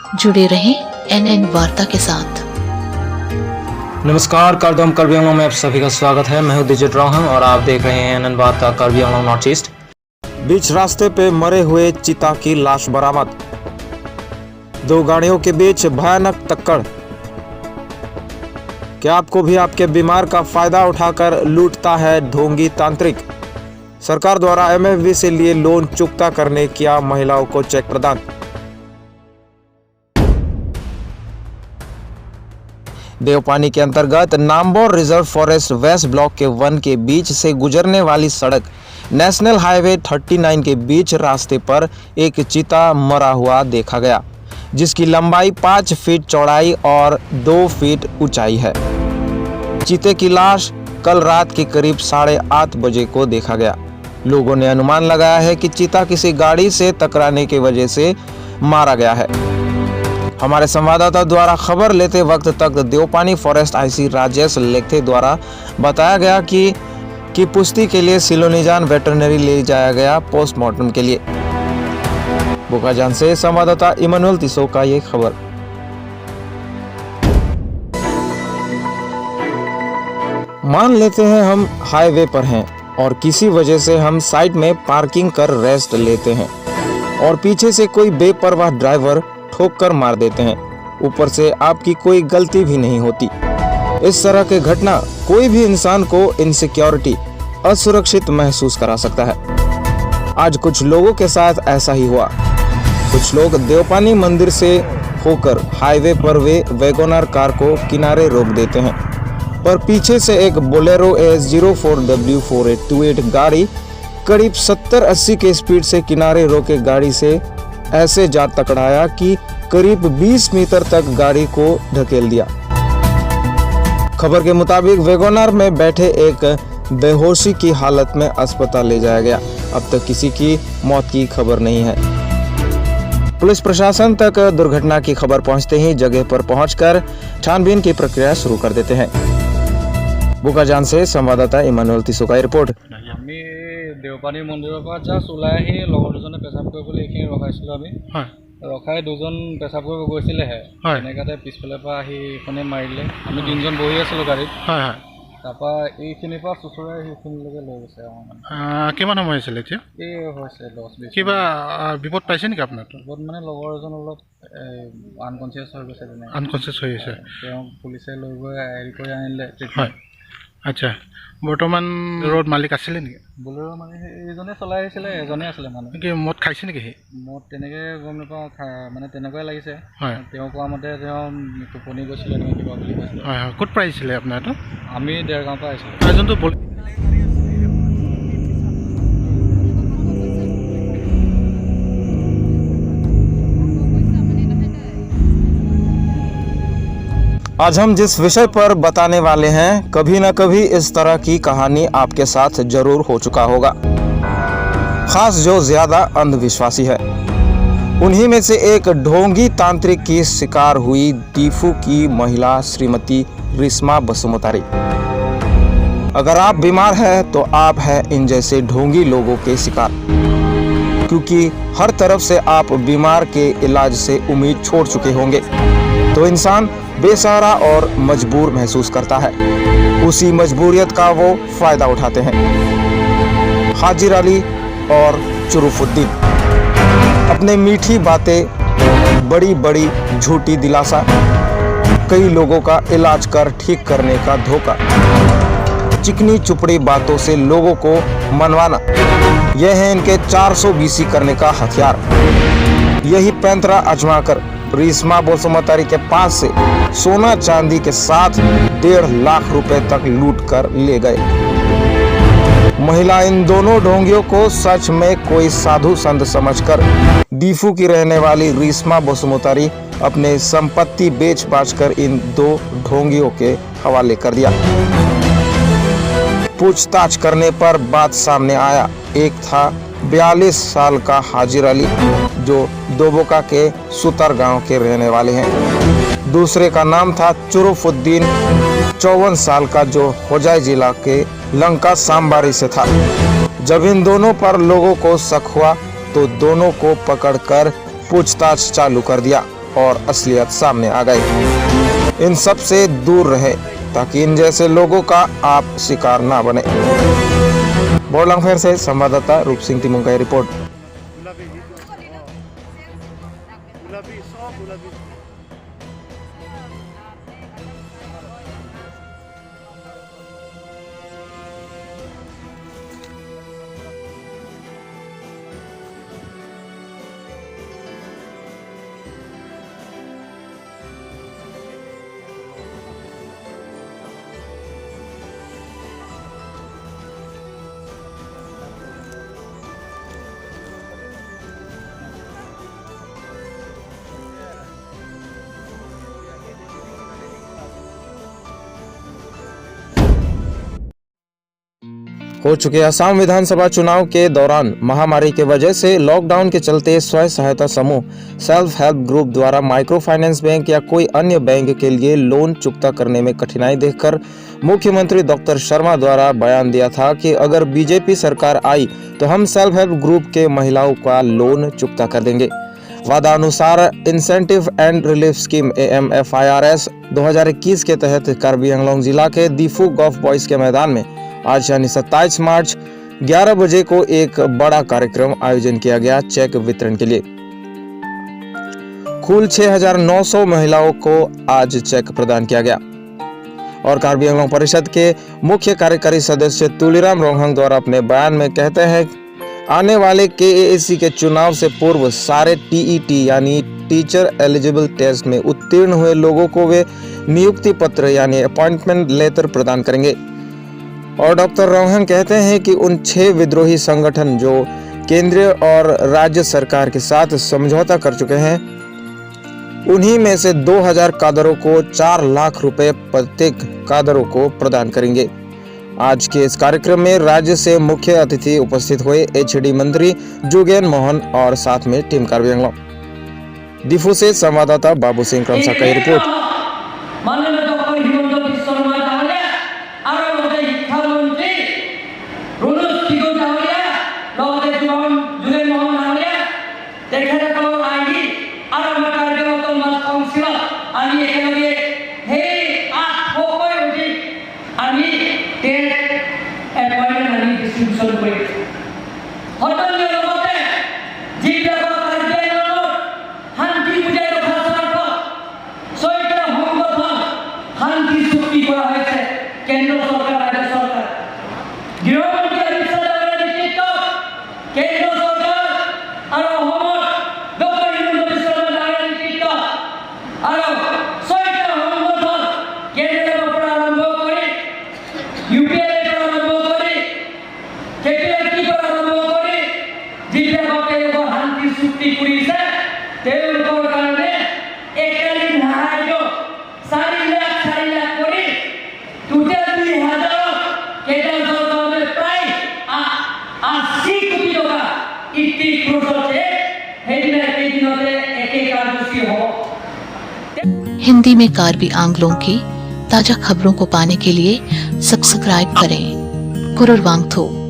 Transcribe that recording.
जुड़े रहें एनएन वार्ता के साथ। नमस्कार, करदम करबी आंगलों में आप सभी का स्वागत है। मैं हूं दिजित राहम और आप देख रहे हैं एनएन वार्ता करबी आंगलों नॉर्थ ईस्ट। बीच रास्ते पे मरे हुए चीता की लाश बरामद। 2 गाड़ियों के बीच भयानक टक्कर। क्या आपको भी आपके बीमार का फायदा उठाकर लूटता है ढोंगी तांत्रिक? सरकार द्वारा एमएफवी से लिए लोन चुकता करने किया महिलाओं को चेक प्रदान। देवपानी के अंतर्गत नामबोर रिजर्व फॉरेस्ट वेस्ट ब्लॉक के वन के बीच से गुजरने वाली सड़क नेशनल हाईवे 39 के बीच रास्ते पर एक चीता मरा हुआ देखा गया, जिसकी लंबाई 5 फीट चौड़ाई और 2 फीट ऊंचाई है। चीते की लाश कल रात के करीब 8:30 बजे को देखा गया। लोगों ने अनुमान लगाया है कि चीता किसी गाड़ी से टकराने की वजह से मारा गया है। हमारे संवाददाता द्वारा खबर लेते वक्त तक देवपानी फॉरेस्ट आईसी राजेश लेखे द्वारा बताया गया कि पुष्टि के लिए सिलोनीजान वेटरनरी ले जाया गया पोस्टमार्टम के लिए। बोकाजान से संवाददाता इमानुएल तिसो का ये खबर। मान लेते हैं हम हाईवे पर हैं और किसी वजह से हम साइड में पार्किंग कर रेस्ट लेते हैं और पीछे से कोई बेपरवाह ड्राइवर ठोक कर मार देते हैं। ऊपर से आपकी कोई गलती भी नहीं होती। इस तरह की घटना कोई भी इंसान को इनसिक्योरिटी, असुरक्षित महसूस करा सकता है। आज कुछ लोगों के साथ ऐसा ही हुआ। कुछ लोग देवपानी मंदिर से होकर हाईवे पर वे वैगोनर कार को किनारे रोक देते हैं, पर पीछे से एक बोलेरो S04W4828 गाड़ी करीब 70-80 के स्पीड से किनारे रोके गाड़ी से ऐसे जा टकराया कि करीब 20 मीटर तक गाड़ी को ढकेल दिया। खबर के मुताबिक वैगोनर में बैठे एक बेहोशी की हालत में अस्पताल ले जाया गया। अब तक किसी की मौत की खबर नहीं है। पुलिस प्रशासन तक दुर्घटना की खबर पहुंचते ही जगह पर पहुंचकर छानबीन की प्रक्रिया शुरू कर देते हैं। बोकाजान से संवाददाता इमानुएल तिसो का रिपोर्ट। আমি দেওপানী মন্দিৰৰ পৰা জাষ্ট ওলাই আহি লগৰ দুজনে পেচাব কৰিবলৈ এইখিনি ৰখাইছিলোঁ। আমি ৰখাই দুজন পেচাব কৰিব গৈছিলেহে, এনেকুৱাতে পিছফালৰ পৰা আহি এইখনে মাৰিলে। আমি 3জন বহি আছিলোঁ গাড়ীত। তাৰপৰা এইখিনিৰ পৰা চুচৰাই সেইখিনিলৈকে লৈ গৈছে। কিমান সময় হৈছিলে এতিয়া? এই হৈছে 10-20। কিবা বিপদ পাইছে নেকি আপোনাৰ? বিপদ মানে লগৰ এজন অলপ আনকনচিয়াছ হৈ গৈছে। আনকনচিয়াছ হৈ আছে। তেওঁক পুলিচে লৈ গৈ হেৰি কৰি আনিলে। আচ্ছা, বৰ্তমান ৰোড মালিক আছিলে নেকি? বলেৰো মানে এইজনে চলাই আহিছিলে, এজনে আছিলে মানুহ। কি মদ খাইছে নেকি? মদ তেনেকৈ গম নাপাওঁ, মানে তেনেকুৱাই লাগিছে। তেওঁ কোৱা মতে তেওঁ টোপনি গৈছিলে নেকি কিবা বুলি কৈছিলে। হয় হয়, ক'ত পাইছিলে আপোনাৰ এইটো? আমি দেৰগাঁৱৰ পৰা আহিছিলোঁ। যোনটো आज हम जिस विषय पर बताने वाले हैं, कभी न कभी इस तरह की कहानी आपके साथ जरूर हो चुका होगा, खास जो ज्यादा अंधविश्वासी है। उन्हीं में से एक ढोंगी तांत्रिक की शिकार हुई दीफू की महिला श्रीमती रिस्मा बसुमतारी। अगर आप बीमार हैं तो आप हैं इन जैसे ढोंगी लोगों के शिकार, क्योंकि हर तरफ से आप बीमार के इलाज से उम्मीद छोड़ चुके होंगे तो इंसान बेसहारा और मजबूर महसूस करता है। उसी मजबूरियत का वो फायदा उठाते हैं। हाजिर अली और चुरुफुद्दीन अपने मीठी बातें, बड़ी बड़ी झूठी दिलासा, कई लोगों का इलाज कर ठीक करने का धोखा, चिकनी चुपड़ी बातों से लोगों को मनवाना, यह है इनके 400 BC करने का हथियार। यही पैंतरा आजमाकर रिस्मा बसुमतारी के पास से सोना चांदी के साथ 1.5 लाख रुपए तक लूट कर ले गए। महिला इन दोनों ढोंगियों को सच में कोई साधु संत समझकर दीफू की रहने वाली रिस्मा बसुमतारी अपने संपत्ति बेच बाच कर इन 2 ढोंगियों के हवाले कर दिया। पूछताछ करने पर बात सामने आया। एक था 42 साल का हाजिर अली, जो दोबोका के सुतर गांव के रहने वाले हैं। दूसरे का नाम था चुरुफुद्दीन, 54 साल का, जो होजाई जिला के लंका सांबारी से था। जब इन दोनों पर लोगों को शक हुआ तो दोनों को पकड़कर पूछताछ चालू कर दिया। और असलियत सामने आ गई। इन सब से दूर रहे ताकि इन जैसे लोगों का आप शिकार ना बने। बोरलंगफेर से संवाददाता रूप सिंह तिमुंग की रिपोर्ट। हो चुके असम विधानसभा चुनाव के दौरान महामारी के वजह से लॉकडाउन के चलते स्वयं सहायता समूह सेल्फ हेल्प ग्रुप द्वारा माइक्रो फाइनेंस बैंक या कोई अन्य बैंक के लिए लोन चुकता करने में कठिनाई देखकर मुख्यमंत्री डॉक्टर शर्मा द्वारा बयान दिया था कि अगर बीजेपी सरकार आई तो हम सेल्फ हेल्प ग्रुप के महिलाओं का लोन चुकता कर देंगे। वादानुसार incentive and relief scheme AMFIRS 2021 के तहत कार्बी आंगलोंग जिला के दीफू गोल्फ बॉयज के मैदान में आज यानी 27 मार्च 11 बजे को एक बड़ा कार्यक्रम आयोजन किया गया चेक वितरण के लिए। कुल 6,900 महिलाओं को आज चेक प्रदान किया गया और कार्बी आंगलोंग परिषद के मुख्य कार्यकारी सदस्य तुलीराम रोंगहंग द्वारा अपने बयान में कहते हैं आने वाले KAAC के चुनाव से पूर्व सारे TET यानी टीचर एलिजिबल टेस्ट में उत्तीर्ण हुए लोगों को वे नियुक्ति पत्र यानी अपॉइंटमेंट लेटर प्रदान करेंगे। और डॉक्टर रोंगहंग कहते हैं कि उन 6 विद्रोही संगठन जो केंद्रीय और राज्य सरकार के साथ समझौता कर चुके हैं उन्हीं में से 2000 कादरों को 4 लाख रुपए प्रत्येक कादरों को प्रदान करेंगे। आज के इस कार्यक्रम में राज्य से मुख्य अतिथि उपस्थित हुए HD मंत्री जुगेन मोहन और साथ में टीम कार्बी आंगलोंग। दीफू से संवाददाता बाबू सिंह क्रमसा की रिपोर्ट। हिंदी में कार्बी आंगलों की ताजा खबरों को पाने के लिए सब्सक्राइब करें। कुरुर वांगथो।